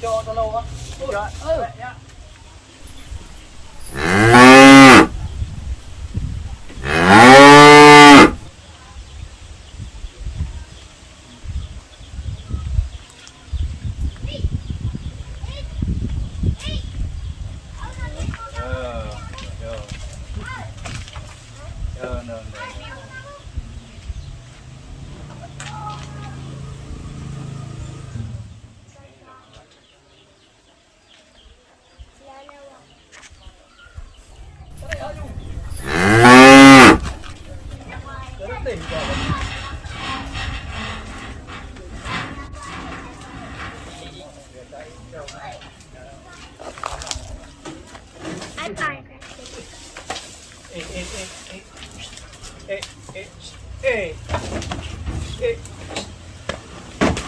cho tao lâu á.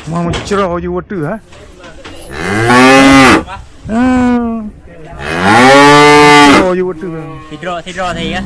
Mau cerah je water ha. Cerah je water. Thịt rò thì á.